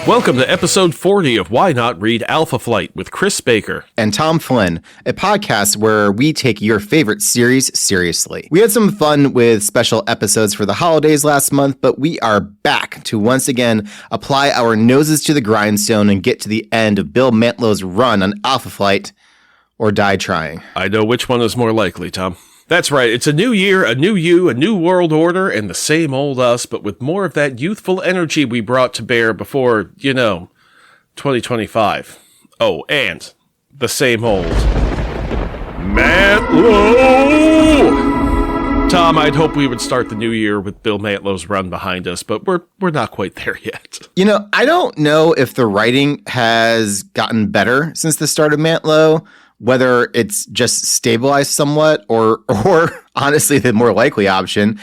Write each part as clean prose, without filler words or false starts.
Welcome to episode 40 of Why Not Read Alpha Flight with Chris Baker and Tom Flynn, a podcast where we take your favorite series seriously. We had some fun with special episodes for the holidays last month, but we are back to once again apply our noses to the grindstone and get to the end of Bill Mantlow's run on Alpha Flight, or die trying. I know which one is more likely, Tom. That's right, it's a new year, a new you, a new world order, and the same old us, but with more of that youthful energy we brought to bear before, 2025. Oh, and the same old Mantlow! Tom, I'd hope we would start the new year with Bill Mantlow's run behind us, but we're not quite there yet. I don't know if the writing has gotten better since the start of Mantlow, whether it's just stabilized somewhat or honestly, the more likely option,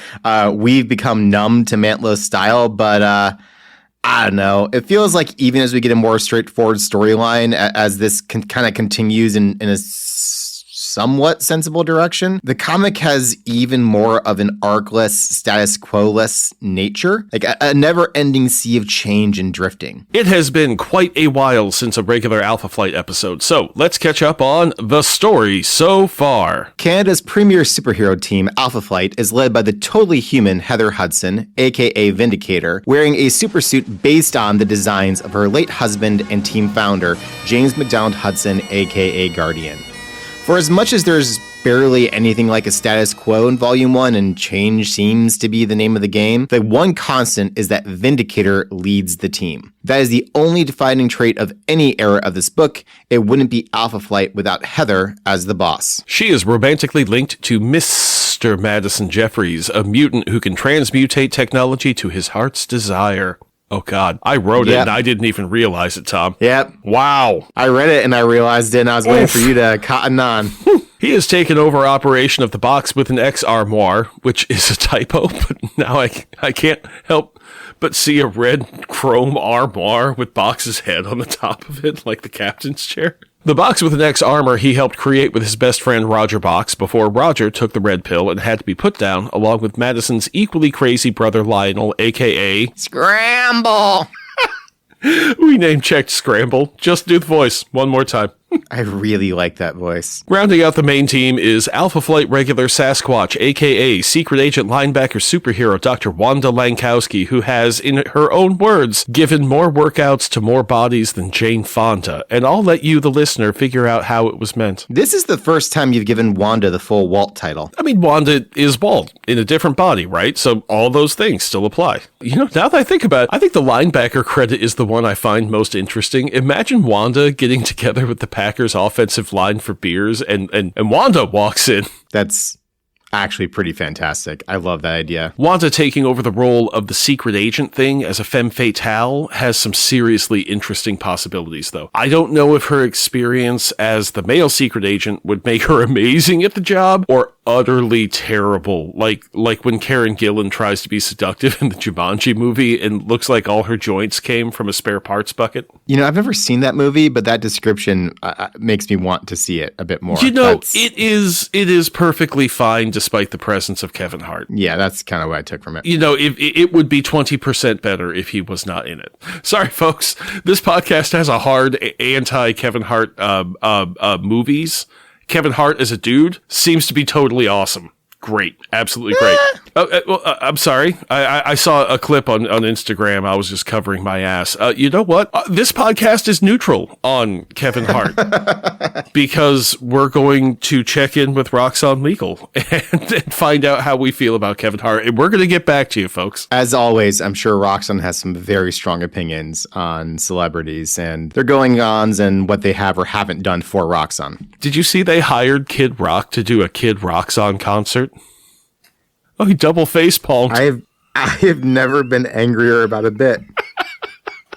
we've become numb to Mantlow's style, but I don't know. It feels like even as we get a more straightforward storyline, as this kind of continues in a somewhat sensible direction, the comic has even more of an arc-less, status quo-less nature, like a never-ending sea of change and drifting. It has been quite a while since a regular Alpha Flight episode, so let's catch up on the story so far. Canada's premier superhero team, Alpha Flight, is led by the totally human Heather Hudson, aka Vindicator, wearing a supersuit based on the designs of her late husband and team founder, James MacDonald Hudson, aka Guardian. For as much as there's barely anything like a status quo in Volume 1 and change seems to be the name of the game, the one constant is that Vindicator leads the team. That is the only defining trait of any era of this book. It wouldn't be Alpha Flight without Heather as the boss. She is romantically linked to Mr. Madison Jeffries, a mutant who can transmutate technology to his heart's desire. Oh, God. I wrote it and I didn't even realize it, Tom. Yep. Wow. I read it and I realized it and I was waiting for you to cotton on. He has taken over operation of the box with an X armoire, which is a typo, but now I can't help but see a red chrome armoire with Box's head on the top of it, like the captain's chair. The box with an X armor he helped create with his best friend Roger Box before Roger took the red pill and had to be put down, along with Madison's equally crazy brother Lionel, a.k.a. Scramble! We name-checked Scramble. Just do the voice one more time. I really like that voice. Rounding out the main team is Alpha Flight regular Sasquatch, a.k.a. Secret Agent Linebacker Superhero Dr. Wanda Lankowski, who has, in her own words, given more workouts to more bodies than Jane Fonda. And I'll let you, the listener, figure out how it was meant. This is the first time you've given Wanda the full Walt title. I mean, Wanda is Walt in a different body, right? So all those things still apply. Now that I think about it, I think the linebacker credit is the one I find most interesting. Imagine Wanda getting together with the Packers offensive line for beers and Wanda walks in. That's actually pretty fantastic. I love that idea. Wanda taking over the role of the secret agent thing as a femme fatale has some seriously interesting possibilities, though. I don't know if her experience as the male secret agent would make her amazing at the job or utterly terrible, like when Karen Gillan tries to be seductive in the Jumanji movie and looks like all her joints came from a spare parts bucket. I've never seen that movie, but that description makes me want to see it a bit more. It is perfectly fine despite the presence of Kevin Hart. Yeah, that's kind of what I took from it. It would be 20% better if he was not in it. Sorry, folks. This podcast has a hard anti-Kevin Hart movies. Kevin Hart as a dude seems to be totally awesome. Great. Absolutely great. I'm sorry. I saw a clip on Instagram. I was just covering my ass. You know what? This podcast is neutral on Kevin Hart because we're going to check in with Roxanne Legal and find out how we feel about Kevin Hart. And we're going to get back to you, folks. As always, I'm sure Roxanne has some very strong opinions on celebrities and their going-ons and what they have or haven't done for Roxanne. Did you see they hired Kid Rock to do a Kid Roxanne concert? Oh, he double face palmed. I have never been angrier about a bit.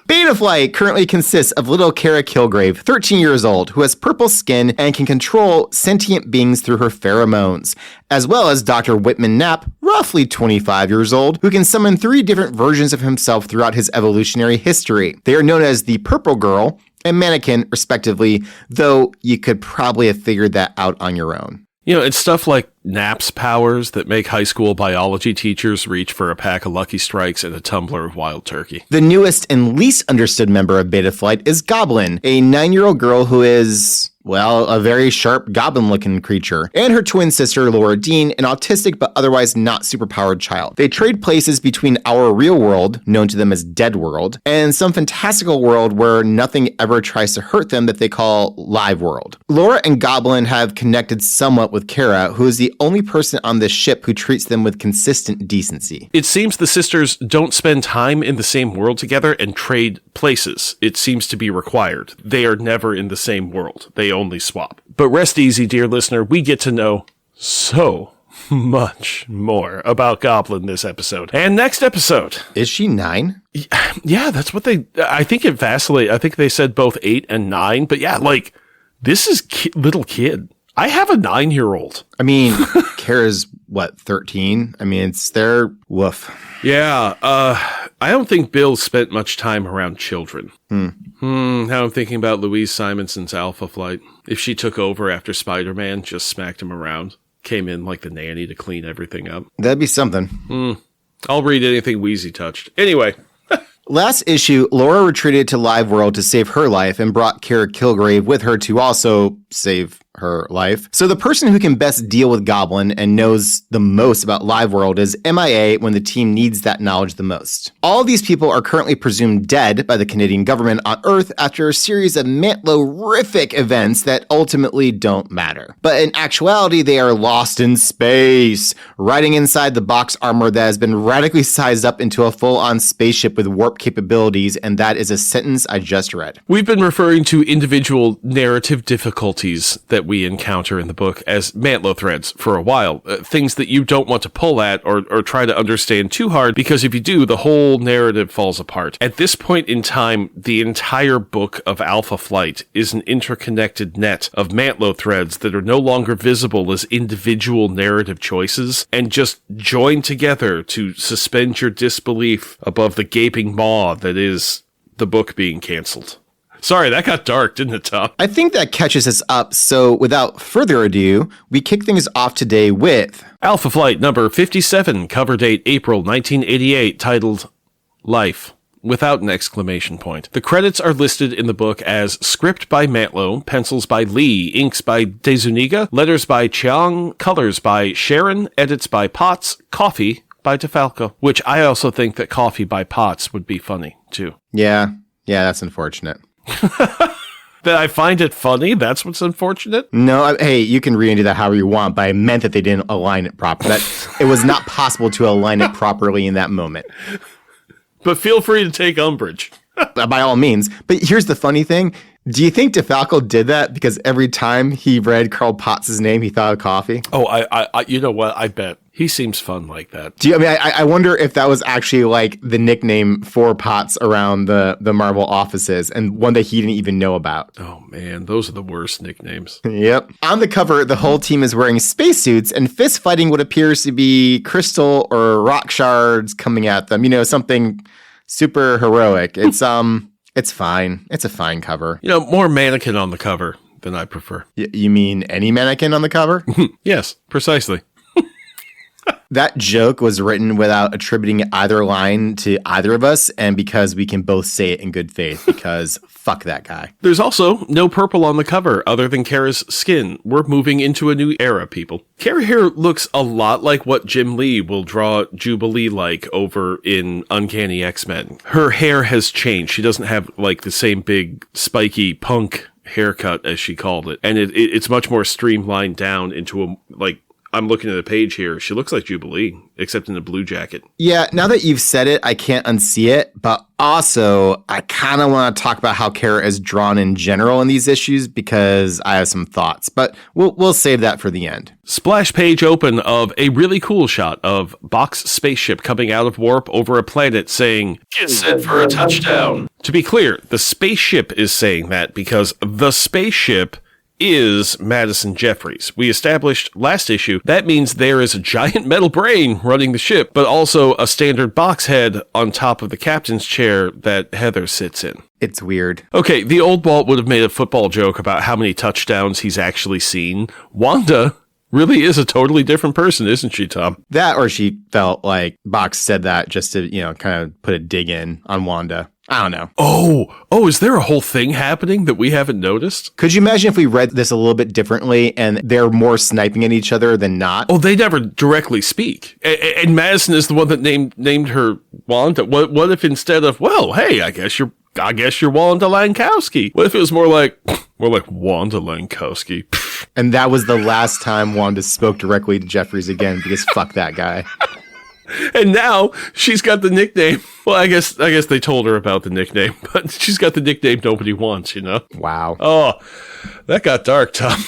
Beta Flight currently consists of little Kara Kilgrave, 13 years old, who has purple skin and can control sentient beings through her pheromones, as well as Dr. Whitman Knapp, roughly 25 years old, who can summon 3 different versions of himself throughout his evolutionary history. They are known as the Purple Girl and Mannequin, respectively, though you could probably have figured that out on your own. It's stuff like Nap's powers that make high school biology teachers reach for a pack of Lucky Strikes and a tumbler of wild turkey. The newest and least understood member of Beta Flight is Goblin, a 9-year-old girl who is, well, a very sharp goblin-looking creature, and her twin sister, Laura Dean, an autistic but otherwise not superpowered child. They trade places between our real world, known to them as Dead World, and some fantastical world where nothing ever tries to hurt them that they call Live World. Laura and Goblin have connected somewhat with Kara, who is the only person on this ship who treats them with consistent decency. It seems the sisters don't spend time in the same world together and trade places. It seems to be required. They are never in the same world. They only swap. But rest easy, dear listener. We get to know so much more about Goblin this episode. And next episode. Is she 9? Yeah, that's what I think it vacillated. I think they said both 8 and 9. But yeah, this is little kid. I have a 9-year-old. I mean, Kara's, 13? I mean, it's their woof. Yeah, I don't think Bill spent much time around children. Now I'm thinking about Louise Simonson's Alpha Flight. If she took over after Spider-Man, just smacked him around, came in like the nanny to clean everything up. That'd be something. I'll read anything Wheezy touched. Anyway. Last issue, Laura retreated to Live World to save her life and brought Kara Kilgrave with her to also save her life. So the person who can best deal with Goblin and knows the most about Live World is MIA when the team needs that knowledge the most. All of these people are currently presumed dead by the Canadian government on Earth after a series of Mantlo-rific events that ultimately don't matter. But in actuality, they are lost in space, riding inside the box armor that has been radically sized up into a full-on spaceship with warp capabilities, and that is a sentence I just read. We've been referring to individual narrative difficulties that we encounter in the book as Mantlo threads for a while. Things that you don't want to pull at or try to understand too hard, because if you do, the whole narrative falls apart. At this point in time, the entire book of Alpha Flight is an interconnected net of Mantlo threads that are no longer visible as individual narrative choices and just join together to suspend your disbelief above the gaping maw that is the book being canceled. Sorry, that got dark, didn't it, Tom? I think that catches us up, so without further ado, we kick things off today with Alpha Flight number 57, cover date April 1988, titled Life, without an exclamation point. The credits are listed in the book as script by Mantlo, pencils by Lee, inks by DeZuniga, letters by Chiang, colors by Sharon, edits by Potts, coffee by DeFalco, which I also think that coffee by Potts would be funny, too. Yeah, that's unfortunate. That I find it funny? That's what's unfortunate? No, hey, you can read into that however you want, but I meant that they didn't align it properly. That it was not possible to align it properly in that moment. But feel free to take umbrage. By all means. But here's the funny thing. Do you think DeFalco did that because every time he read Carl Potts' name, he thought of coffee? Oh, I you know what? I bet. He seems fun like that. I wonder if that was actually like the nickname for Potts around the Marvel offices and one that he didn't even know about. Oh, man. Those are the worst nicknames. Yep. On the cover, the whole team is wearing spacesuits and fist fighting what appears to be crystal or rock shards coming at them. Something super heroic. It's fine. It's a fine cover. More mannequin on the cover than I prefer. You mean any mannequin on the cover? Yes, precisely. That joke was written without attributing either line to either of us, and because we can both say it in good faith, because fuck that guy. There's also no purple on the cover other than Kara's skin. We're moving into a new era, people. Kara here looks a lot like what Jim Lee will draw Jubilee like over in Uncanny X-Men. Her hair has changed. She doesn't have like the same big spiky punk haircut as she called it. And it's much more streamlined down into I'm looking at a page here. She looks like Jubilee, except in a blue jacket. Yeah, now that you've said it, I can't unsee it. But also, I kind of want to talk about how Kara is drawn in general in these issues because I have some thoughts. But we'll save that for the end. Splash page open of a really cool shot of Box spaceship coming out of warp over a planet saying, "Get set for a touchdown." To be clear, the spaceship is saying that because the spaceship is Madison Jeffries. We established last issue that means there is a giant metal brain running the ship, but also a standard box head on top of the captain's chair that Heather sits in. It's weird. Okay, the old Walt would have made a football joke about how many touchdowns he's actually seen. Wanda really is a totally different person, isn't she, Tom? That, or she felt like Box said that just to, kind of put a dig in on Wanda. I don't know. Oh, is there a whole thing happening that we haven't noticed? Could you imagine if we read this a little bit differently and they're more sniping at each other than not? Oh, they never directly speak. And Madison is the one that named her Wanda. What if instead of, well, hey, I guess you're Wanda Lankowski. What if it was more like Wanda Lankowski? And that was the last time Wanda spoke directly to Jeffries again, because fuck that guy. And now she's got the nickname. Well, I guess they told her about the nickname, but she's got the nickname nobody wants, Wow. Oh, that got dark, Tom.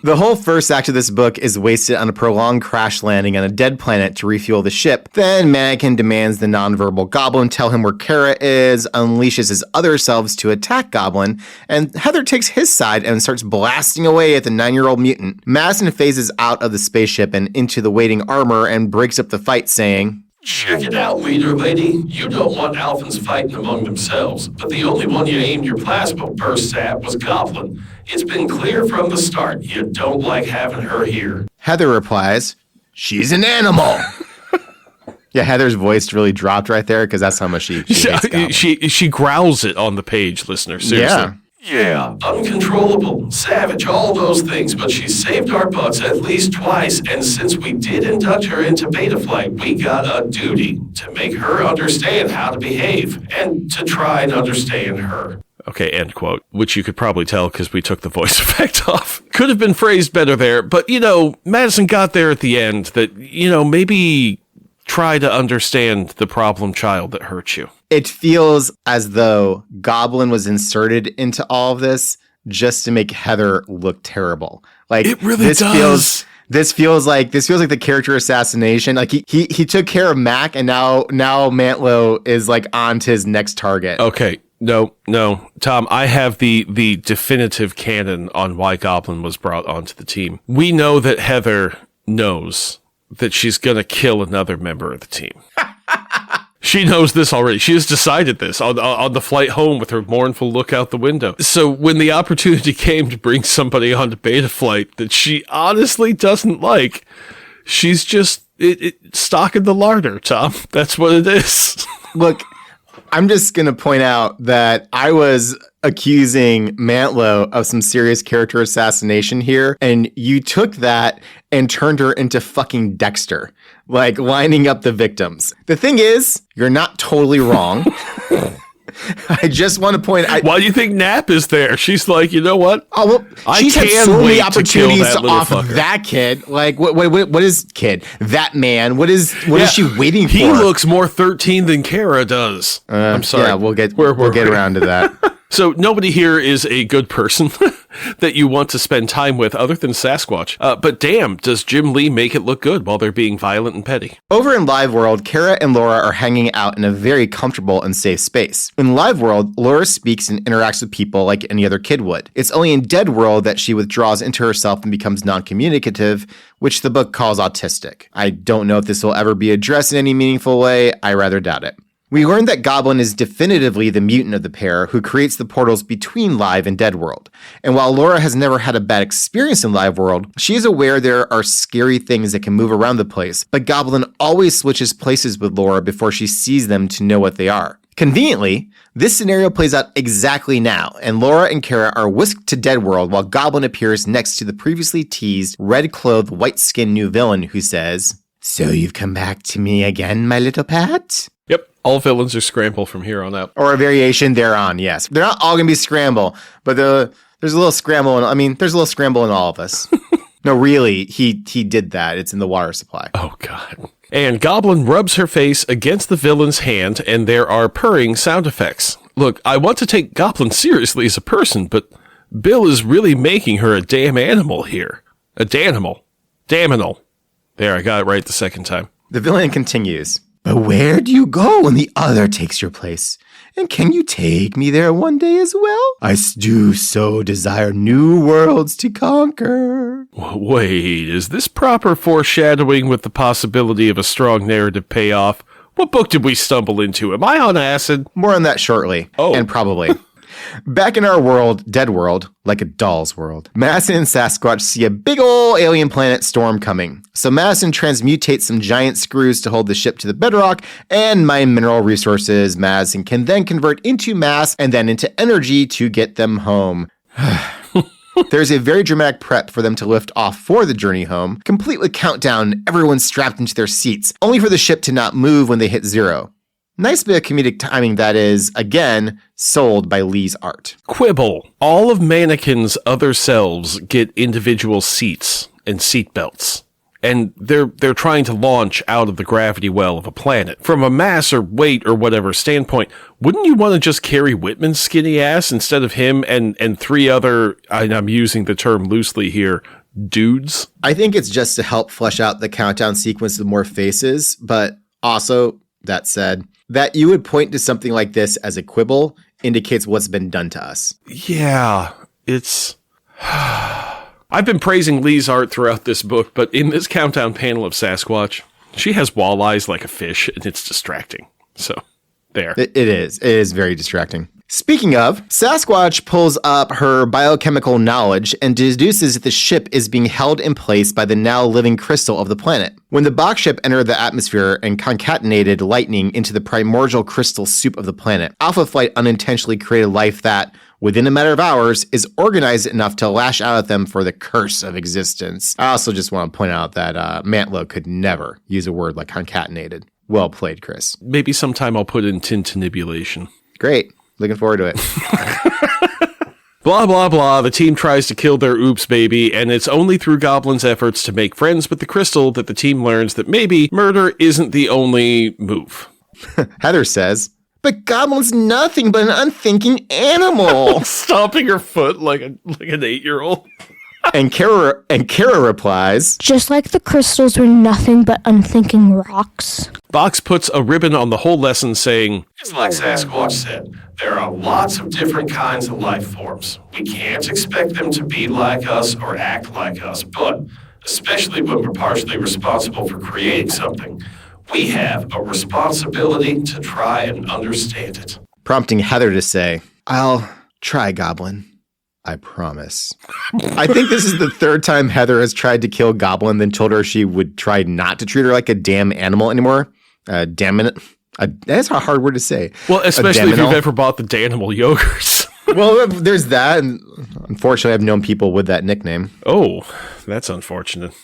The whole first act of this book is wasted on a prolonged crash landing on a dead planet to refuel the ship. Then Mannequin demands the nonverbal Goblin tell him where Kara is, unleashes his other selves to attack Goblin, and Heather takes his side and starts blasting away at the 9-year-old mutant. Madison phases out of the spaceship and into the waiting armor and breaks up the fight, saying, "Check it out, leader lady. You don't want Alphans fighting among themselves, but the only one you aimed your plasma bursts at was Goblin. It's been clear from the start you don't like having her here." Heather replies, "She's an animal." Yeah, Heather's voice really dropped right there because that's how much she hates Goblin. She growls it on the page, listener. Seriously. Yeah, uncontrollable, savage, all those things, but she's saved our butts at least twice, and since we did induct her into Beta Flight, we got a duty to make her understand how to behave, and to try and understand her. Okay, end quote, which you could probably tell because we took the voice effect off. Could have been phrased better there, but, Madison got there at the end that, maybe try to understand the problem child that hurt you. It feels as though Goblin was inserted into all of this just to make Heather look terrible. Like, it really does. This feels like the character assassination. Like he took care of Mac, and now Mantlo is like on to his next target. Okay. No, Tom, I have the definitive canon on why Goblin was brought onto the team. We know that Heather knows that she's going to kill another member of the team. She knows this already. She has decided this on the flight home with her mournful look out the window. So when the opportunity came to bring somebody onto Beta Flight that she honestly doesn't like, she's just stocking the larder, Tom. That's what it is. Look, I'm just going to point out that I was accusing Mantlo of some serious character assassination here, and you took that and turned her into fucking Dexter, like lining up the victims. The thing is, you're not totally wrong. I just want to point out. Why do you think Nap is there? She's like, you know what? Oh, well, she's had so many opportunities off of that kid. Like, what is kid? That man. What is she waiting for? He looks more 13 than Kara does. I'm sorry. Yeah, we'll get around to that. So nobody here is a good person that you want to spend time with other than Sasquatch. But damn, does Jim Lee make it look good while they're being violent and petty? Over in Live World, Kara and Laura are hanging out in a very comfortable and safe space. In Live World, Laura speaks and interacts with people like any other kid would. It's only in Dead World that she withdraws into herself and becomes non-communicative, which the book calls autistic. I don't know if this will ever be addressed in any meaningful way. I rather doubt it. We learned that Goblin is definitively the mutant of the pair who creates the portals between Live and Dead World. And while Laura has never had a bad experience in Live World, she is aware there are scary things that can move around the place, but Goblin always switches places with Laura before she sees them to know what they are. Conveniently, this scenario plays out exactly now, and Laura and Kara are whisked to Dead World while Goblin appears next to the previously teased, red-clothed, white-skinned new villain who says, "So you've come back to me again, my little pet?" Yep. All villains are Scramble from here on out. Or a variation thereon, yes. They're not all going to be Scramble, but there's a little Scramble. There's a little Scramble in all of us. No, really, he did that. It's in the water supply. Oh, God. And Goblin rubs her face against the villain's hand, and there are purring sound effects. Look, I want to take Goblin seriously as a person, but Bill is really making her a damn animal here. A danimal. Daminal. There, I got it right the second time. The villain continues. "But where do you go when the other takes your place? And can you take me there one day as well? I do so desire new worlds to conquer." Wait, is this proper foreshadowing with the possibility of a strong narrative payoff? What book did we stumble into? Am I on acid? More on that shortly. Oh. And probably. Back in our world, dead world, like a doll's world, Madison and Sasquatch see a big ol' alien planet storm coming. So Madison transmutates some giant screws to hold the ship to the bedrock and mine mineral resources Madison can then convert into mass and then into energy to get them home. There's a very dramatic prep for them to lift off for the journey home, complete with countdown, everyone's strapped into their seats, only for the ship to not move when they hit zero. Nice bit of comedic timing that is, again, sold by Lee's art. Quibble. All of Mannequin's other selves get individual seats and seat belts. And they're trying to launch out of the gravity well of a planet. From a mass or weight or whatever standpoint, wouldn't you want to just carry Whitman's skinny ass instead of him and three other, and I'm using the term loosely here, dudes? I think it's just to help flesh out the countdown sequence with more faces, but also, that said, that you would point to something like this as a quibble indicates what's been done to us. Yeah, it's... I've been praising Lee's art throughout this book, but in this countdown panel of Sasquatch, she has walleyes like a fish, and it's distracting. So, there. It is. It is very distracting. Speaking of, Sasquatch pulls up her biochemical knowledge and deduces that the ship is being held in place by the now living crystal of the planet. When the box ship entered the atmosphere and concatenated lightning into the primordial crystal soup of the planet, Alpha Flight unintentionally created life that, within a matter of hours, is organized enough to lash out at them for the curse of existence. I also just want to point out that Mantlo could never use a word like concatenated. Well played, Chris. Maybe sometime I'll put in tintinibulation. Great. Looking forward to it. Blah, blah, blah. The team tries to kill their oops baby, and it's only through Goblin's efforts to make friends with the crystal that the team learns that maybe murder isn't the only move. Heather says, but Goblin's nothing but an unthinking animal. Stomping her foot like an 8-year-old. And Kara replies, just like the crystals were nothing but unthinking rocks. Box puts a ribbon on the whole lesson saying, It's like Sasquatch said, there are lots of different kinds of life forms. We can't expect them to be like us or act like us, but especially when we're partially responsible for creating something, we have a responsibility to try and understand it. Prompting Heather to say, I'll try, Goblin. I promise. I think this is the third time Heather has tried to kill Goblin, then told her she would try not to treat her like a damn animal anymore. Damn it. That's a hard word to say. Well, especially if you've ever bought the Danimal yogurts. Well, there's that. And unfortunately, I've known people with that nickname. Oh, that's unfortunate.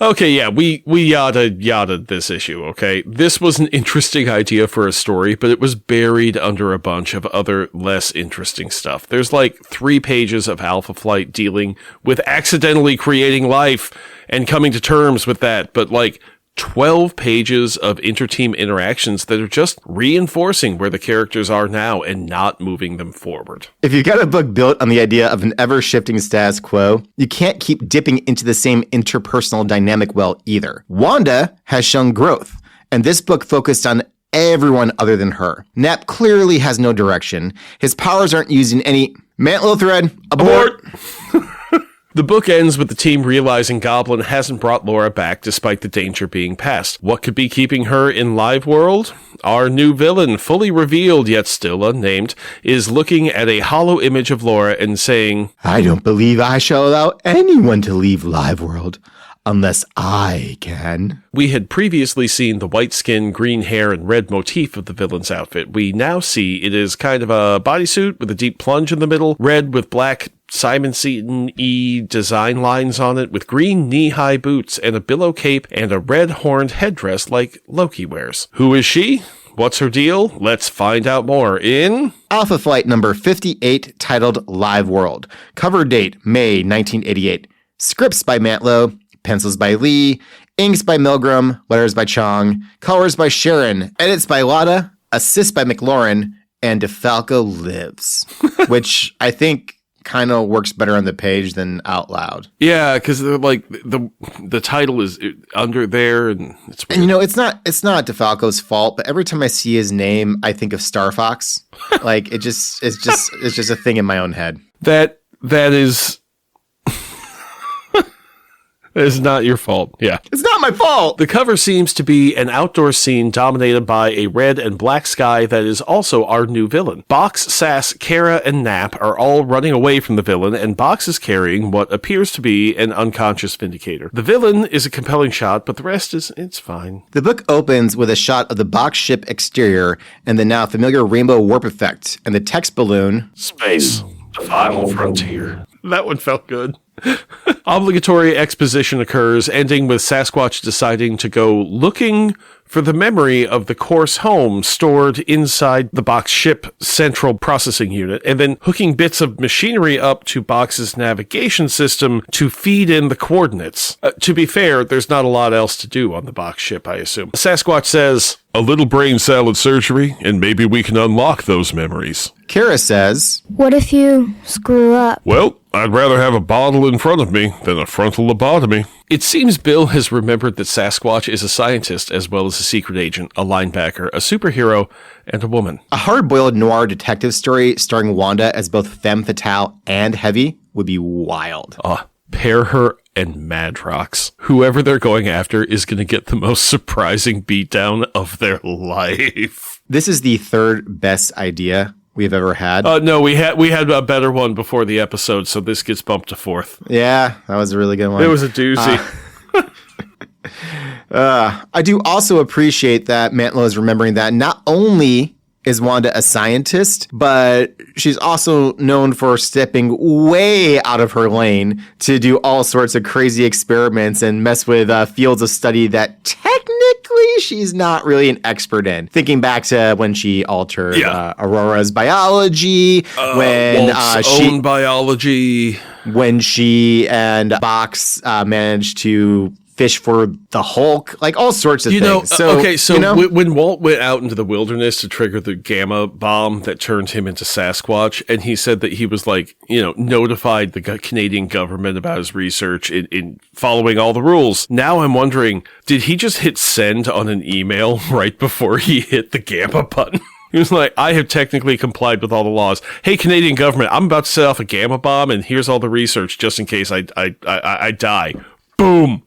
Okay, yeah, we yada this issue, okay? This was an interesting idea for a story, but it was buried under a bunch of other less interesting stuff. There's like 3 pages of Alpha Flight dealing with accidentally creating life and coming to terms with that, but like 12 pages of inter-team interactions that are just reinforcing where the characters are now and not moving them forward. If you've got a book built on the idea of an ever-shifting status quo, you can't keep dipping into the same interpersonal dynamic well either. Wanda has shown growth, and this book focused on everyone other than her. Nap clearly has no direction. His powers aren't used in any... Mantlo thread, abort! The book ends with the team realizing Goblin hasn't brought Laura back despite the danger being past. What could be keeping her in Live World? Our new villain, fully revealed yet still unnamed, is looking at a hollow image of Laura and saying, I don't believe I shall allow anyone to leave Live World unless I can. We had previously seen the white skin, green hair, and red motif of the villain's outfit. We now see it is kind of a bodysuit with a deep plunge in the middle, red with black Simonson-y design lines on it, with green knee-high boots and a billow cape and a red horned headdress like Loki wears. Who is she? What's her deal? Let's find out more in... Alpha Flight number 58, titled Live World. Cover date, May 1988. Scripts by Mantlo. Pencils by Lee, inks by Milgram, letters by Chong, colors by Sharon, edits by Lada, assists by McLaurin, and DeFalco lives, which I think kind of works better on the page than out loud. Yeah, because like the title is under there, and it's weird. And you know, it's not DeFalco's fault, but every time I see his name, I think of Star Fox. Like it's just a thing in my own head. That is. It's not your fault. Yeah. It's not my fault. The cover seems to be an outdoor scene dominated by a red and black sky that is also our new villain. Box, Sass, Kara, and Nap are all running away from the villain, and Box is carrying what appears to be an unconscious Vindicator. The villain is a compelling shot, but the rest it's fine. The book opens with a shot of the Box ship exterior and the now familiar rainbow warp effect, and the text balloon... Space, the final frontier. That one felt good. Obligatory exposition occurs, ending with Sasquatch deciding to go looking for the memory of the course home stored inside the Box ship central processing unit, and then hooking bits of machinery up to Box's navigation system to feed in the coordinates. To be fair, there's not a lot else to do on the Box ship, I assume. Sasquatch says, "A little brain salad surgery, and maybe we can unlock those memories." Kara says, What if you screw up? Well, I'd rather have a bottle in front of me than a frontal lobotomy. It seems Bill has remembered that Sasquatch is a scientist as well as a secret agent, a linebacker, a superhero, and a woman. a hard-boiled noir detective story starring Wanda as both femme fatale and heavy would be wild. Pair her and Madrox. Whoever they're going after is going to get the most surprising beatdown of their life. This is the third best idea we've ever had. No, we had a better one before the episode, so this gets bumped to fourth. Yeah, that was a really good one. It was a doozy. I do also appreciate that Mantlo is remembering that not only is Wanda a scientist, but she's also known for stepping way out of her lane to do all sorts of crazy experiments and mess with fields of study that technically she's not really an expert in. Thinking back to when she altered Aurora's biology, when own biology, when she and Box managed to fish for the Hulk, like all sorts of things. When Walt went out into the wilderness to trigger the gamma bomb that turned him into Sasquatch, and he said that he was notified the Canadian government about his research in following all the rules. Now I'm wondering, did he just hit send on an email right before he hit the gamma button? He was like, I have technically complied with all the laws. Hey, Canadian government, I'm about to set off a gamma bomb, and here's all the research just in case I die. Boom.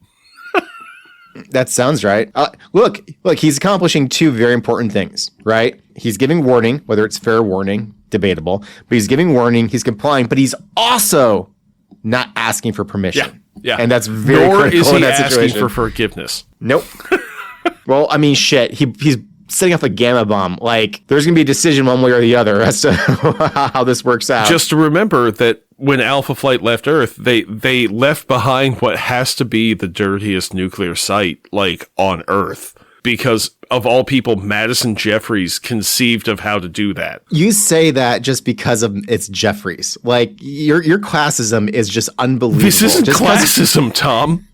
That sounds right. Look, he's accomplishing two very important things, right? He's giving warning, whether it's fair warning, debatable, but he's giving warning, he's complying, but he's also not asking for permission. Yeah. And that's very critical in that situation. Nor is he asking for forgiveness. Nope. Well, I mean, shit, he's setting off a gamma bomb. Like, there's going to be a decision one way or the other as to how this works out. Just to remember that when Alpha Flight left Earth, they left behind what has to be the dirtiest nuclear site, on Earth. Because, of all people, Madison Jeffries conceived of how to do that. You say that just because of it's Jeffries. Like, your classism is just unbelievable. This isn't classism, Tom.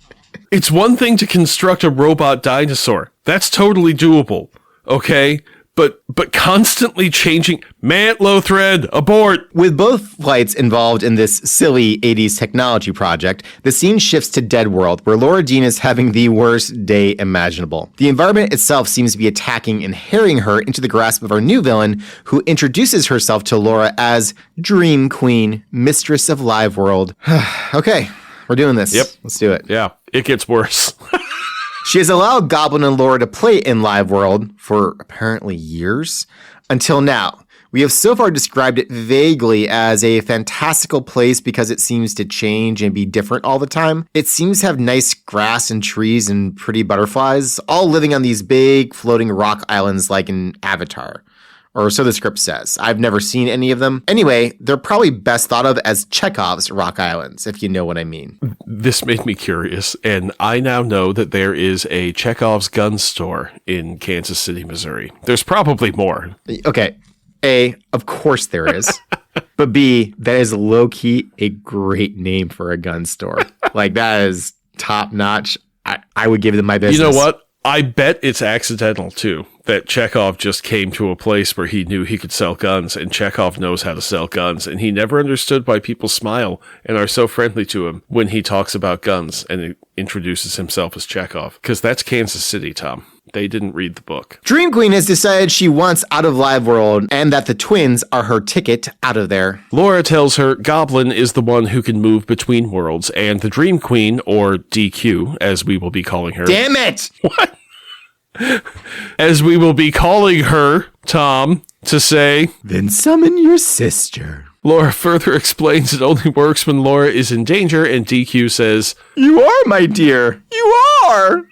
It's one thing to construct a robot dinosaur. That's totally doable. Okay? But constantly changing Mantlo thread, abort. With both flights involved in this silly 80s technology project, the scene shifts to Dead World, where Laura Dean is having the worst day imaginable. The environment itself seems to be attacking and harrying her into the grasp of our new villain, who introduces herself to Laura as Dream Queen, Mistress of Live World. Okay, we're doing this. Yep. Let's do it. Yeah, it gets worse. She has allowed Goblin and Laura to play in Live World for apparently years, until now. We have so far described it vaguely as a fantastical place because it seems to change and be different all the time. It seems to have nice grass and trees and pretty butterflies, all living on these big floating rock islands like in Avatar. Or so the script says. I've never seen any of them. Anyway, they're probably best thought of as Chekhov's rock islands, if you know what I mean. This made me curious, and I now know that there is a Chekhov's gun store in Kansas City, Missouri. There's probably more. Okay. A, of course there is. But B, that is low-key a great name for a gun store. Like, that is top-notch. I would give them my business. You know what? I bet it's accidental, too, that Chekhov just came to a place where he knew he could sell guns, and Chekhov knows how to sell guns, and he never understood why people smile and are so friendly to him when he talks about guns and introduces himself as Chekhov. Because that's Kansas City, Tom. They didn't read the book. Dream Queen has decided she wants out of Live World and that the twins are her ticket out of there. Laura tells her Goblin is the one who can move between worlds, and the Dream Queen, or DQ, as we will be calling her. Damn it! What? As we will be calling her, Tom, to say, then summon your sister. Laura further explains it only works when Laura is in danger, and DQ says, you are, my dear. You are!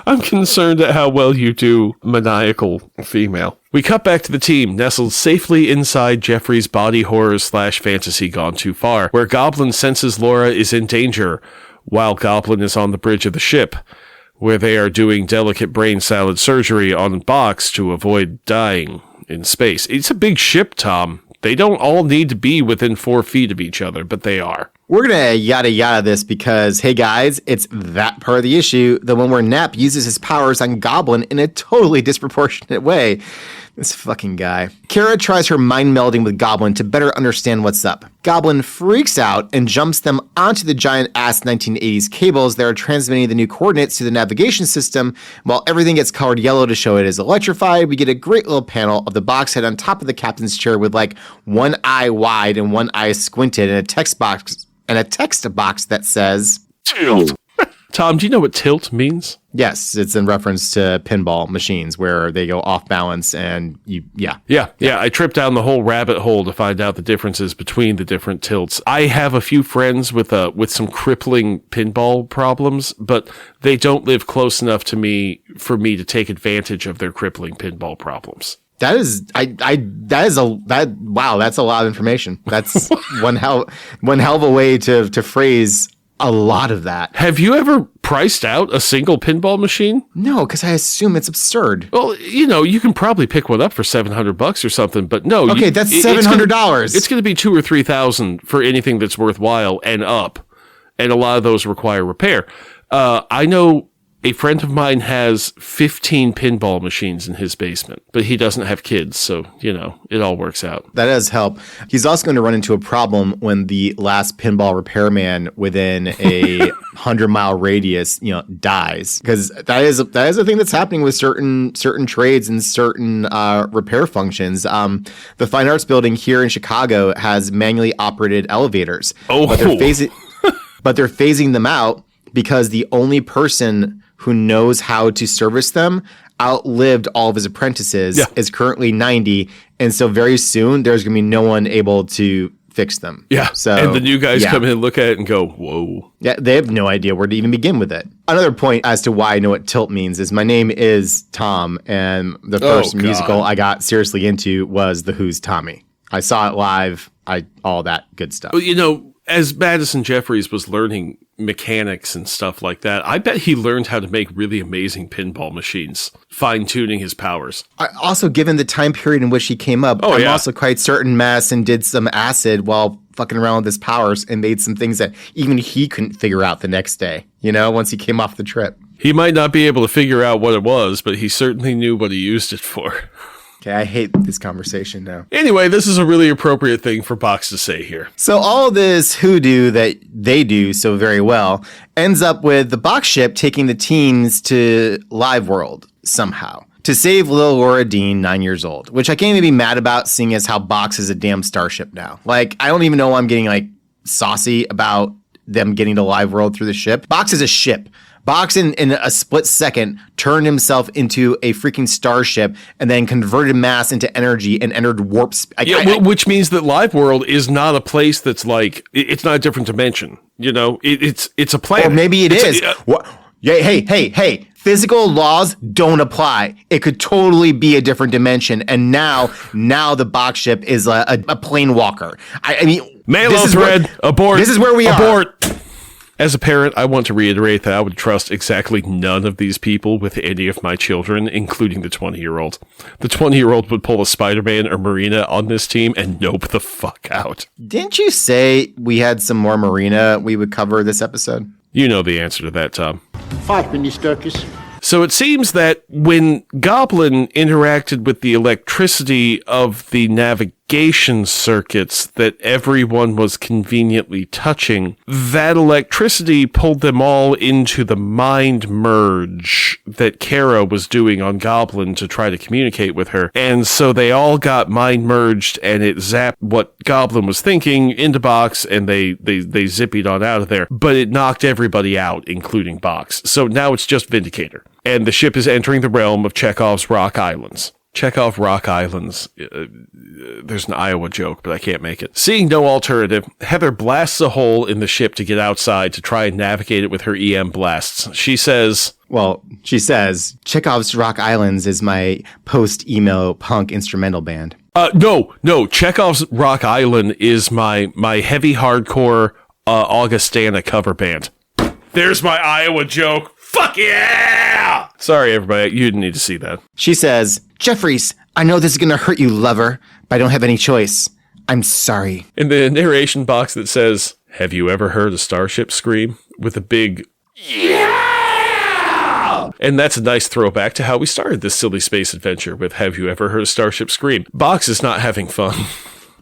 I'm concerned at how well you do maniacal female. We cut back to the team, nestled safely inside Jeffrey's body horror/fantasy gone too far, where Goblin senses Laura is in danger, while Goblin is on the bridge of the ship, where they are doing delicate brain salad surgery on Box to avoid dying in space. It's a big ship, Tom. They don't all need to be within 4 feet of each other, but they are. We're going to yada yada this because, hey guys, it's that part of the issue that when where Nap uses his powers on Goblin in a totally disproportionate way. This fucking guy. Kara tries her mind melding with Goblin to better understand what's up. Goblin freaks out and jumps them onto the giant ass 1980s cables that are transmitting the new coordinates to the navigation system. While everything gets colored yellow to show it is electrified, we get a great little panel of the box head on top of the captain's chair with like one eye wide and one eye squinted and a text box that says tilt. Tom, do you know what tilt means? Yes, it's in reference to pinball machines where they go off balance and yeah. I tripped down the whole rabbit hole to find out the differences between the different tilts. I have a few friends with some crippling pinball problems, but they don't live close enough to me for me to take advantage of their crippling pinball problems. Wow, that's a lot of information. That's one hell of a way to phrase a lot of that. Have you ever priced out a single pinball machine? No, because I assume it's absurd. Well, you can probably pick one up for $700 or something, but no. Okay, that's $700. It's going to be $2,000 or $3,000 for anything that's worthwhile and up, and a lot of those require repair. I know a friend of mine has 15 pinball machines in his basement, but he doesn't have kids, so, it all works out. That does help. He's also going to run into a problem when the last pinball repairman within a 100-mile radius, dies. Because that is a thing that's happening with certain trades and certain repair functions. The Fine Arts Building here in Chicago has manually operated elevators. Oh. But they're phasing them out because the only person who knows how to service them outlived all of his apprentices, is currently 90, and so very soon there's going to be no one able to fix them. Yeah, and the new guys come in and look at it and go, whoa. Yeah, they have no idea where to even begin with it. Another point as to why I know what tilt means is my name is Tom, and the first musical I got seriously into was The Who's Tommy. I saw it live, all that good stuff. Well, as Madison Jeffries was learning mechanics and stuff like that, I bet he learned how to make really amazing pinball machines, fine-tuning his powers. Also, given the time period in which he came up, I'm also quite certain Madison did some acid while fucking around with his powers and made some things that even he couldn't figure out the next day, once he came off the trip. He might not be able to figure out what it was, but he certainly knew what he used it for. Okay, I hate this conversation now. Anyway, this is a really appropriate thing for Box to say here. So all this hoodoo that they do so very well ends up with the Box ship taking the teens to Live World somehow to save little Laura Dean, 9 years old, which I can't even be mad about, seeing as how Box is a damn starship now. Like, I don't even know why I'm getting saucy about them getting to Live World through the ship. Box is a ship. Box in a split second turned himself into a freaking starship and then converted mass into energy and entered warp speed. Which means that Live World is not a place that's it's not a different dimension. It's a planet. Or maybe it is. Hey. Physical laws don't apply. It could totally be a different dimension. And now the Box ship is a plane walker. Malo thread, abort. This is where we abort. As a parent, I want to reiterate that I would trust exactly none of these people with any of my children, including the 20-year-old. The 20-year-old would pull a Spider-Man or Marina on this team and nope the fuck out. Didn't you say we had some more Marina we would cover this episode? You know the answer to that, Tom. 5 minutes, Sturkis. So it seems that when Goblin interacted with the electricity of the navigation navigation circuits that everyone was conveniently touching, that electricity pulled them all into the mind merge that Kara was doing on Goblin to try to communicate with her. And so they all got mind merged, and it zapped what Goblin was thinking into Box, and they zippied on out of there. But it knocked everybody out, including Box. So now it's just Vindicator. And the ship is entering the realm of Chekhov's Rock Islands. Chekhov Rock Islands. There's an Iowa joke, but I can't make it. Seeing no alternative, Heather blasts a hole in the ship to get outside to try and navigate it with her EM blasts. She says, Chekhov's Rock Islands is my post-emo punk instrumental band. No. Chekhov's Rock Island is my heavy hardcore Augustana cover band. There's my Iowa joke. Fuck yeah! Sorry, everybody. You didn't need to see that. She says, Jeffries, I know this is going to hurt you, lover, but I don't have any choice. I'm sorry. In the narration box that says, have you ever heard a starship scream? With a big, yeah! And that's a nice throwback to how we started this silly space adventure with have you ever heard a starship scream? Box is not having fun.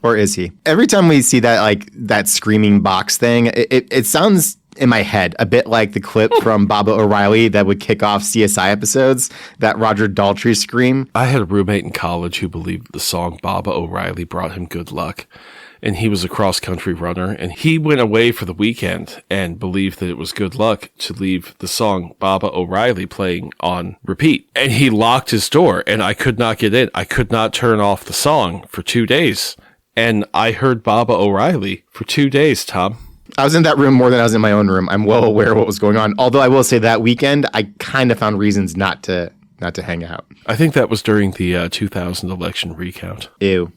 Or is he? Every time we see that screaming Box thing, it sounds in my head a bit like the clip from Baba O'Reilly that would kick off CSI episodes, that Roger Daltrey scream. I had a roommate in college who believed the song Baba O'Reilly brought him good luck. And he was a cross-country runner, and he went away for the weekend and believed that it was good luck to leave the song Baba O'Reilly playing on repeat. And he locked his door, and I could not get in. I could not turn off the song for 2 days. And I heard Baba O'Reilly for 2 days, Tom. I was in that room more than I was in my own room. I'm well aware of what was going on. Although I will say that weekend, I kind of found reasons not to hang out. I think that was during the 2000 election recount. Ew.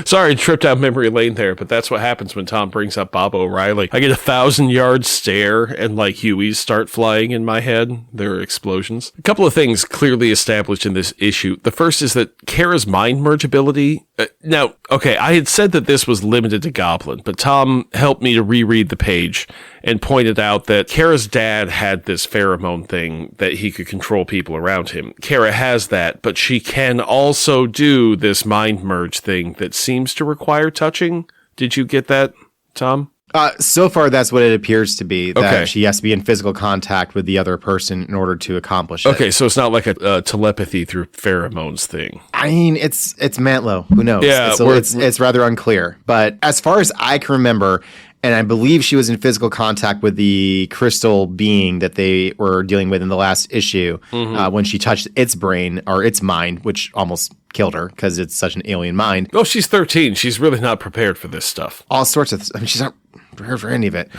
Sorry, trip down memory lane there, but that's what happens when Tom brings up Bob O'Reilly. I get 1,000-yard stare, and like Hueys start flying in my head. There are explosions. A couple of things clearly established in this issue. The first is that Kara's mind merge ability. Now, okay, I had said that this was limited to Goblin, but Tom helped me to reread the page and pointed out that Kara's dad had this pheromone thing that he could control people around him. Kara has that, but she can also do this mind merge thing that seems to require touching. Did you get that, Tom? So far, that's what it appears to be, that she has to be in physical contact with the other person in order to accomplish it. Okay, so it's not like a telepathy through pheromones thing. I mean, it's Mantlo. Who knows? Yeah, it's rather unclear. But as far as I can remember, and I believe she was in physical contact with the crystal being that they were dealing with in the last issue when she touched its brain or its mind, which almost killed her because it's such an alien mind. Oh, she's 13. She's really not prepared for this stuff. All sorts of. I mean, she's not prepared for any of it.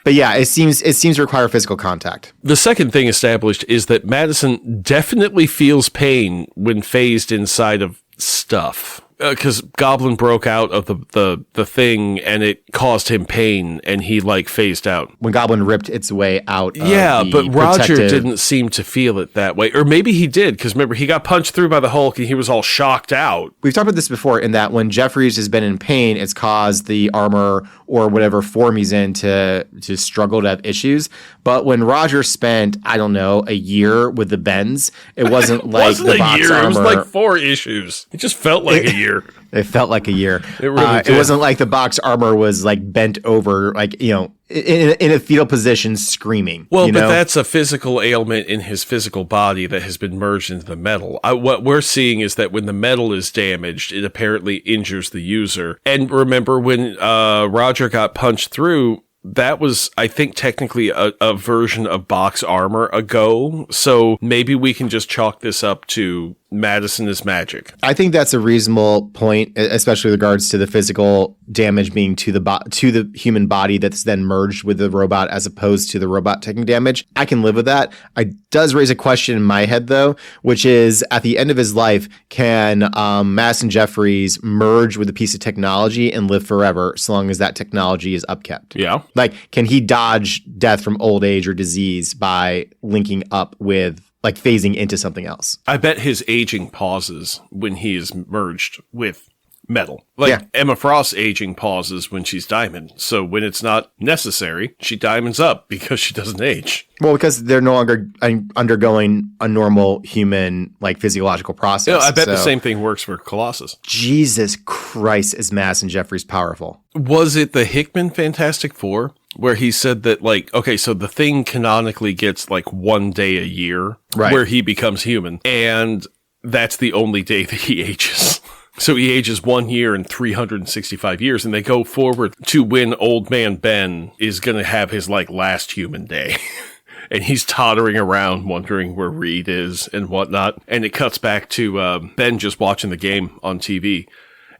But yeah, it seems to require physical contact. The second thing established is that Madison definitely feels pain when phased inside of stuff. Because Goblin broke out of the thing and it caused him pain and he phased out. When Goblin ripped its way out. Yeah, but Roger didn't seem to feel it that way. Or maybe he did, because remember, he got punched through by the Hulk and he was all shocked out. We've talked about this before in that when Jeffries has been in pain, it's caused the armor or whatever form he's in to struggle to have issues. But when Roger spent, I don't know, a year with the Bends, it wasn't like the box armor. It was like 4 issues. It just felt like a year. It felt like a year. It really did. It wasn't like the box armor was bent over, in a fetal position screaming. Well, but that's a physical ailment in his physical body that has been merged into the metal. What we're seeing is that when the metal is damaged, it apparently injures the user. And remember when Roger got punched through, that was, I think, technically a version of box armor ago. So maybe we can just chalk this up to Madison is magic. I think that's a reasonable point, especially with regards to the physical damage being to the human body that's then merged with the robot as opposed to the robot taking damage. I can live with that. It does raise a question in my head, though, which is at the end of his life, can Madison Jeffries merge with a piece of technology and live forever so long as that technology is upkept? Yeah. Can he dodge death from old age or disease by linking up with phasing into something else? I bet his aging pauses when he is merged with metal. Like Yeah. Emma Frost's aging pauses when she's diamond. So when it's not necessary, she diamonds up because she doesn't age. Well, because they're no longer undergoing a normal human, like, physiological process. I bet the same thing works for Colossus. Jesus Christ, is Madison Jeffries powerful. Was it the Hickman Fantastic Four where he said that, like, okay, so the Thing canonically gets like 1 day a year where he becomes human, and that's the only day that he ages. So he ages 1 year in 365 years, and they go forward to when old man Ben is going to have his, like, last human day. And he's tottering around wondering where Reed is and whatnot. And it cuts back to Ben just watching the game on TV,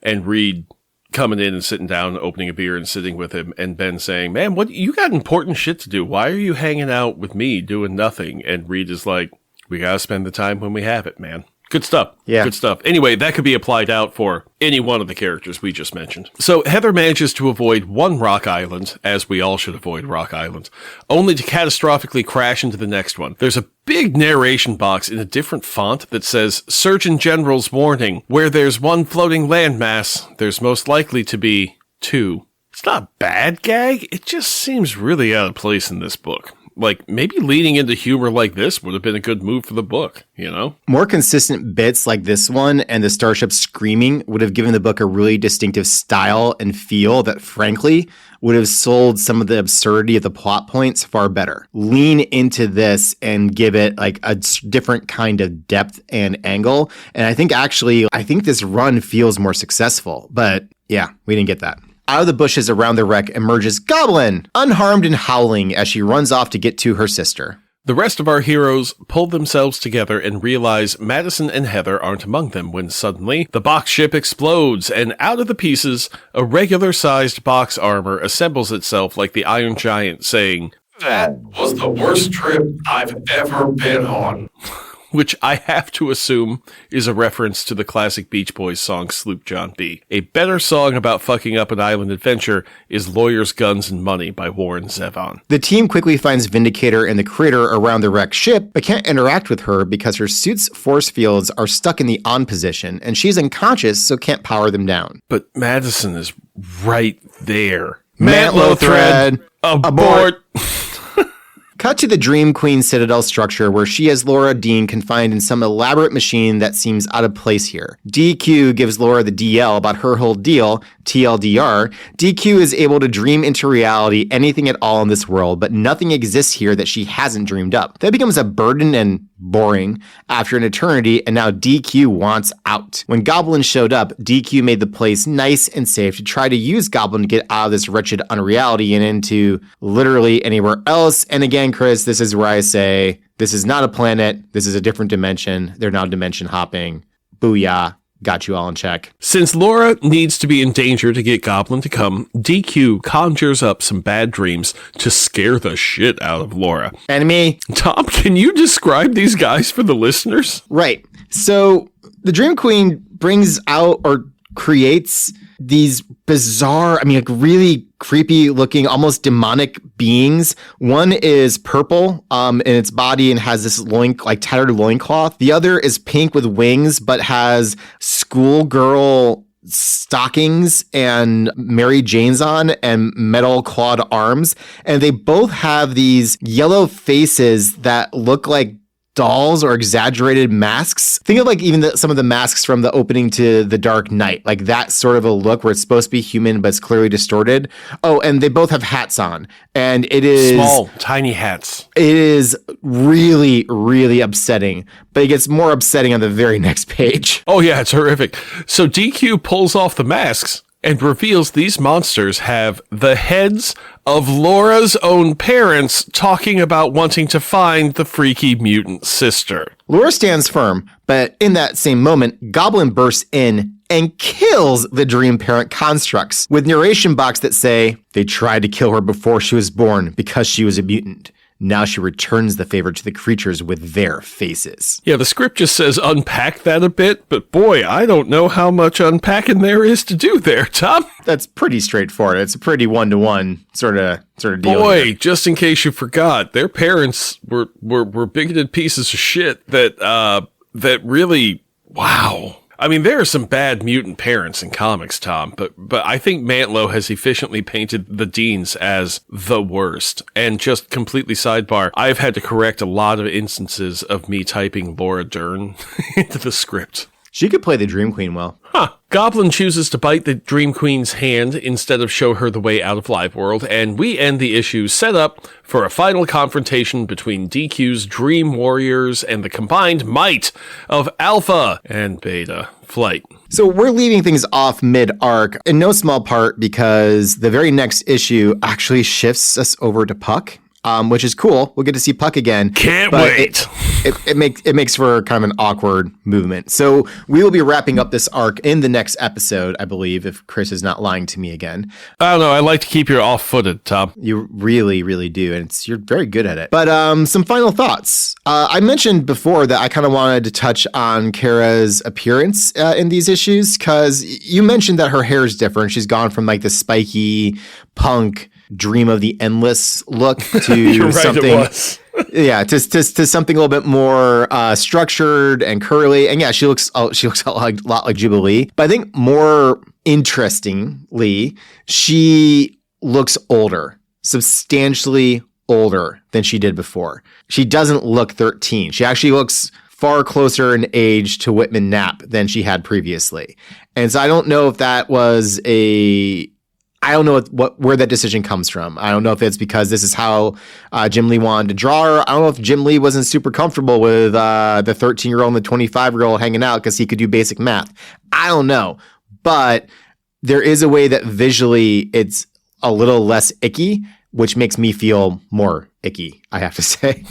and Reed coming in and sitting down, opening a beer and sitting with him, and Ben saying, man, what, you got important shit to do. Why are you hanging out with me doing nothing? And Reed is like, we got to spend the time when we have it, man. Good stuff. Yeah. Good stuff. Anyway, that could be applied out for any one of the characters we just mentioned. So Heather manages to avoid one rock island, as we all should avoid rock islands, only to catastrophically crash into the next one. There's a big narration box in a different font that says, Surgeon General's warning, where there's one floating landmass, there's most likely to be two. It's not a bad gag, it just seems really out of place in this book. Like, maybe leaning into humor like this would have been a good move for the book, you know? More consistent bits like this one and the starship screaming would have given the book a really distinctive style and feel that, frankly, would have sold some of the absurdity of the plot points far better. Lean into this and give it like a different kind of depth and angle. And I think this run feels more successful. But yeah, we didn't get that. Out of the bushes around the wreck emerges Goblin, unharmed and howling as she runs off to get to her sister. The rest of our heroes pull themselves together and realize Madison and Heather aren't among them when suddenly the box ship explodes, and out of the pieces, a regular-sized box armor assembles itself like the Iron Giant, saying, That was the worst trip I've ever been on. which I have to assume is a reference to the classic Beach Boys song Sloop John B. A better song about fucking up an island adventure is Lawyers, Guns, and Money by Warren Zevon. The team quickly finds Vindicator and the Critter around the wrecked ship, but can't interact with her because her suit's force fields are stuck in the on position, and she's unconscious, so can't power them down. But Madison is right there. Mantlo thread. Abort. Cut to the Dream Queen Citadel structure where she has Laura Dean confined in some elaborate machine that seems out of place here. DQ gives Laura the DL about her whole deal, TLDR. DQ is able to dream into reality anything at all in this world, but nothing exists here that she hasn't dreamed up. That becomes a burden and boring after an eternity, and now DQ wants out. When Goblin showed up, DQ made the place nice and safe to try to use Goblin to get out of this wretched unreality and into literally anywhere else. And again, Chris, this is where I say, this is not a planet. This is a different dimension. They're now dimension hopping. Booyah. Got you all in check. Since Laura needs to be in danger to get Goblin to come, DQ conjures up some bad dreams to scare the shit out of Laura. Enemy. Tom, can you describe these guys for the listeners? Right. So the Dream Queen brings out or creates these bizarre, really creepy looking, almost demonic beings. One is purple in its body and has this tattered loincloth. The other is pink with wings, but has schoolgirl stockings and Mary Jane's on and metal clawed arms. And they both have these yellow faces that look like dolls or exaggerated masks. Think of some of the masks from the opening to The Dark Knight, like that sort of a look where it's supposed to be human, but it's clearly distorted. Oh, and they both have hats on, and it is small, tiny hats. It is really, really upsetting, but it gets more upsetting on the very next page. Oh yeah, it's horrific. So DQ pulls off the masks and reveals these monsters have the heads of Laura's own parents talking about wanting to find the freaky mutant sister. Laura stands firm, but in that same moment, Goblin bursts in and kills the dream parent constructs with narration box that say, they tried to kill her before she was born because she was a mutant. Now she returns the favor to the creatures with their faces. Yeah, the script just says unpack that a bit, but boy, I don't know how much unpacking there is to do there, Tom. That's pretty straightforward. It's a pretty one-to-one sort of deal. Boy, here. Just in case you forgot, their parents were bigoted pieces of shit that really, wow. I mean, there are some bad mutant parents in comics, Tom, but I think Mantlo has efficiently painted the Deans as the worst. And just completely sidebar, I've had to correct a lot of instances of me typing Laura Dern into the script. She could play the Dream Queen well. Huh. Goblin chooses to bite the Dream Queen's hand instead of show her the way out of Live World, and we end the issue set up for a final confrontation between DQ's Dream Warriors and the combined might of Alpha and Beta Flight. So we're leaving things off mid-arc, in no small part because the very next issue actually shifts us over to Puck. Which is cool. We'll get to see Puck again. Can't wait. It makes for kind of an awkward movement. So we will be wrapping up this arc in the next episode, I believe, if Chris is not lying to me again. I don't know. I like to keep you off-footed, Tom. You really, really do, and you're very good at it. But some final thoughts. I mentioned before that I kind of wanted to touch on Kara's appearance in these issues because you mentioned that her hair is different. She's gone from like the spiky punk Dream of the Endless look to You're right, something. it was. Yeah, to something a little bit more structured and curly. And yeah, she looks a lot like Jubilee. But I think more interestingly, she looks older, substantially older than she did before. She doesn't look 13. She actually looks far closer in age to Whitman Knapp than she had previously. And so I don't know if that was I don't know where that decision comes from. I don't know if it's because this is how Jim Lee wanted to draw her. I don't know if Jim Lee wasn't super comfortable with the 13-year-old and the 25-year-old hanging out because he could do basic math. I don't know. But there is a way that visually it's a little less icky, which makes me feel more icky, I have to say.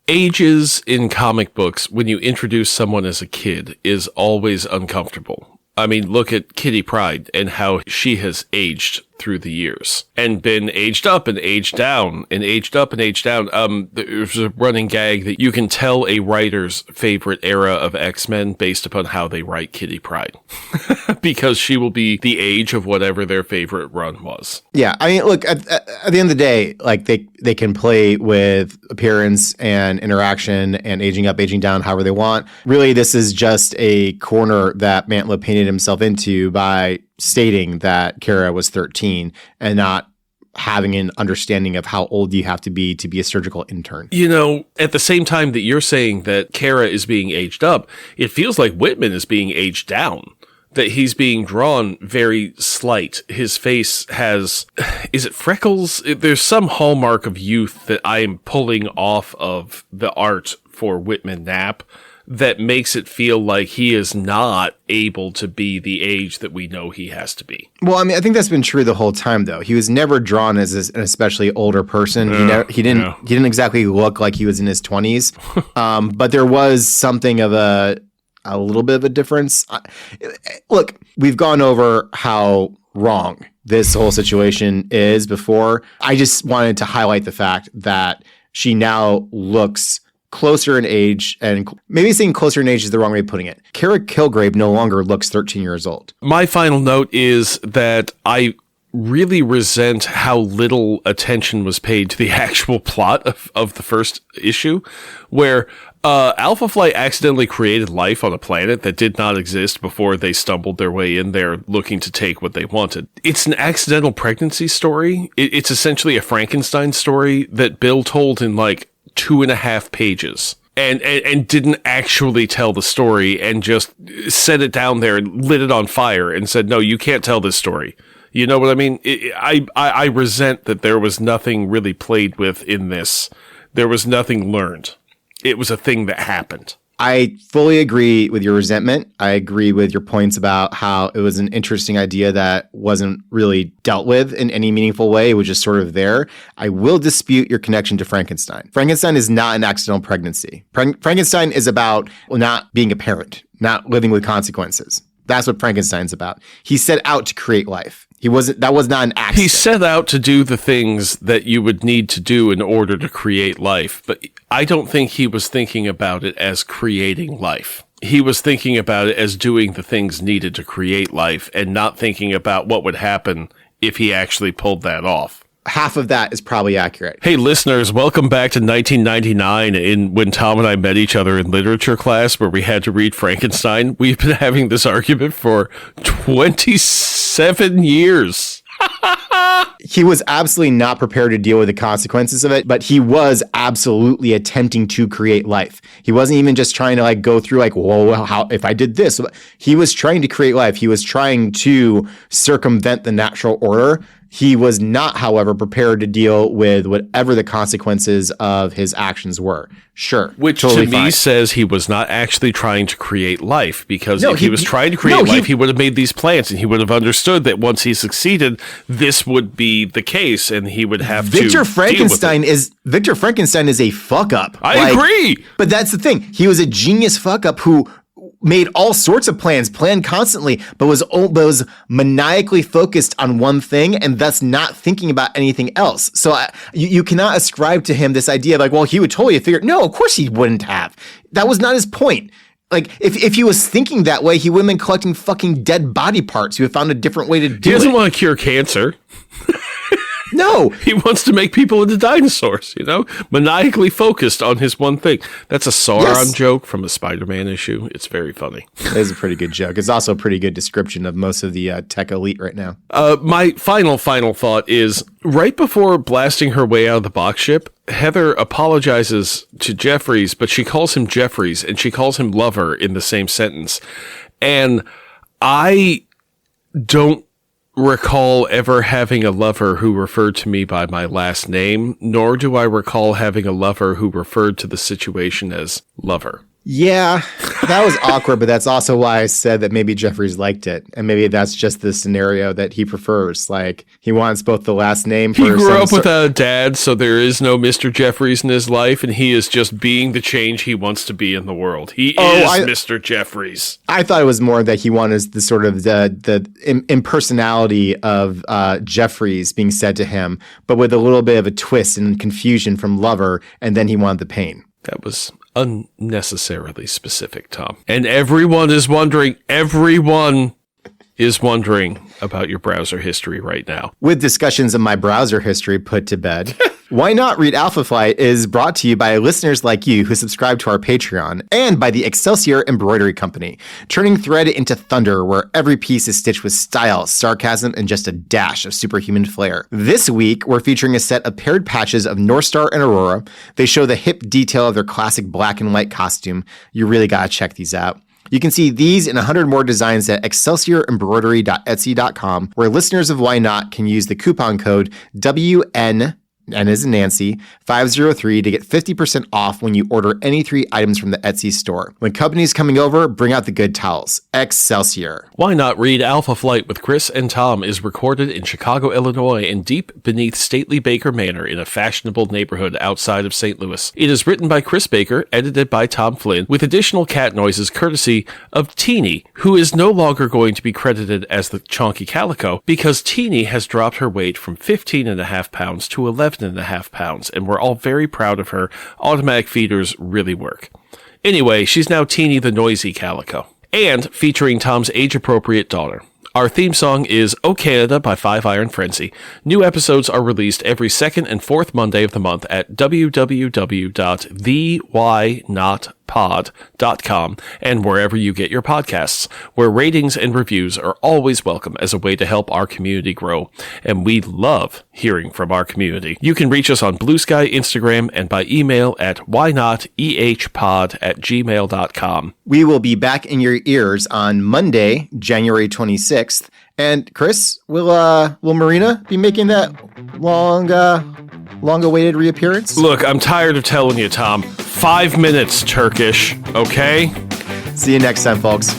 Ages in comic books, when you introduce someone as a kid, is always uncomfortable. I mean, look at Kitty Pryde and how she has aged through the years and been aged up and aged down and aged up and aged down. There's a running gag that you can tell a writer's favorite era of X-Men based upon how they write Kitty Pryde because she will be the age of whatever their favorite run was. Yeah. I mean, look, at the end of the day, like they can play with appearance and interaction and aging up, aging down, however they want. Really, this is just a corner that Mantlo painted himself into by stating that Kara was 13 and not having an understanding of how old you have to be a surgical intern. You know, at the same time that you're saying that Kara is being aged up, it feels like Whitman is being aged down. That he's being drawn very slight. His face has, is it freckles? There's some hallmark of youth that I am pulling off of the art for Whitman Knapp that makes it feel like he is not able to be the age that we know he has to be. Well, I mean, I think that's been true the whole time, though. He was never drawn as an especially older person. He didn't exactly look like he was in his 20s. But there was something of a little bit of a difference. Look, we've gone over how wrong this whole situation is before. I just wanted to highlight the fact that she now looks closer in age, and maybe saying closer in age is the wrong way of putting it. Kara Kilgrave no longer looks 13 years old. My final note is that I really resent how little attention was paid to the actual plot of the first issue, where Alpha Flight accidentally created life on a planet that did not exist before they stumbled their way in there looking to take what they wanted. It's an accidental pregnancy story. It's essentially a Frankenstein story that Bill told in like 2.5 pages and didn't actually tell the story and just set it down there and lit it on fire and said, no, you can't tell this story. You know what I mean? I resent that there was nothing really played with in this. There was nothing learned. It was a thing that happened. I fully agree with your resentment. I agree with your points about how it was an interesting idea that wasn't really dealt with in any meaningful way. It was just sort of there. I will dispute your connection to Frankenstein. Frankenstein is not an accidental pregnancy. Frankenstein is about not being a parent, not living with consequences. That's what Frankenstein's about. He set out to create life. That was not an accident. He set out to do the things that you would need to do in order to create life, but I don't think he was thinking about it as creating life. He was thinking about it as doing the things needed to create life and not thinking about what would happen if he actually pulled that off. half of that is probably accurate. Hey, listeners, welcome back to 1999 when Tom and I met each other in literature class where we had to read Frankenstein. We've been having this argument for 27 years. He was absolutely not prepared to deal with the consequences of it, but he was absolutely attempting to create life. He wasn't even just trying to like go through like, well, how if I did this? He was trying to create life. He was trying to circumvent the natural order. He was not, however, prepared to deal with whatever the consequences of his actions were. Sure. Which totally to me fine. says he was not actually trying to create life, because if he was trying to create life, he would have made these plants and he would have understood that once he succeeded, this would be the case and he would have Victor to Frankenstein deal with it. Victor Frankenstein is a fuck up. I agree. But that's the thing. He was a genius fuck up who made all sorts of plans, planned constantly, but was maniacally focused on one thing and thus not thinking about anything else. So you cannot ascribe to him this idea of like, well, he would totally have figured. No, of course he wouldn't have. That was not his point. Like, if he was thinking that way, he would have been collecting fucking dead body parts. He would have found a different way to do it. He doesn't want to cure cancer. No. He wants to make people into dinosaurs, maniacally focused on his one thing. That's a Sauron joke from a Spider-Man issue. It's very funny. It is a pretty good joke. It's also a pretty good description of most of the tech elite right now. My final thought is, right before blasting her way out of the box ship, Heather apologizes to Jeffries, but she calls him Jeffries and she calls him lover in the same sentence. And I don't recall ever having a lover who referred to me by my last name, nor do I recall having a lover who referred to the situation as lover. Yeah, that was awkward, but that's also why I said that maybe Jeffries liked it. And maybe that's just the scenario that he prefers. Like, he wants both the last name for He grew up without a dad, so there is no Mr. Jeffries in his life, and he is just being the change he wants to be in the world. He is Mr. Jeffries. I thought it was more that he wanted the sort of the impersonality of Jeffries being said to him, but with a little bit of a twist and confusion from lover, and then he wanted the pain. That was unnecessarily specific, Tom. And everyone is wondering about your browser history right now. With discussions of my browser history put to bed, Why Not Read Alpha Flight is brought to you by listeners like you who subscribe to our Patreon, and by the Excelsior Embroidery Company, turning thread into thunder where every piece is stitched with style, sarcasm, and just a dash of superhuman flair. This week, we're featuring a set of paired patches of North Star and Aurora. They show the hip detail of their classic black and white costume. You really gotta check these out. You can see these and 100 more designs at excelsiorembroidery.etsy.com, where listeners of Why Not can use the coupon code WN, and as in Nancy, 503 to get 50% off when you order any 3 items from the Etsy store. When company's coming over, bring out the good towels. Excelsior. Why Not Read Alpha Flight with Chris and Tom is recorded in Chicago, Illinois, and deep beneath stately Baker Manor in a fashionable neighborhood outside of St. Louis. It is written by Chris Baker, edited by Tom Flynn, with additional cat noises courtesy of Teeny, who is no longer going to be credited as the Chonky Calico because Teeny has dropped her weight from 15.5 pounds to 11.5 pounds, and we're all very proud of her. Automatic feeders really work. Anyway, she's now Teeny the Noisy Calico. And featuring Tom's age-appropriate daughter. Our theme song is "Oh Canada" by Five Iron Frenzy. New episodes are released every second and fourth Monday of the month at www.thewhynotpod.com and wherever you get your podcasts, where ratings and reviews are always welcome as a way to help our community grow. And we love hearing from our community. You can reach us on Blue Sky, Instagram, and by email at whynotehpod@gmail.com. We will be back in your ears on Monday, January 26th. And Chris, will Marina be making that long-awaited reappearance? Look, I'm tired of telling you, Tom. 5 minutes, Turkish, okay? See you next time, folks.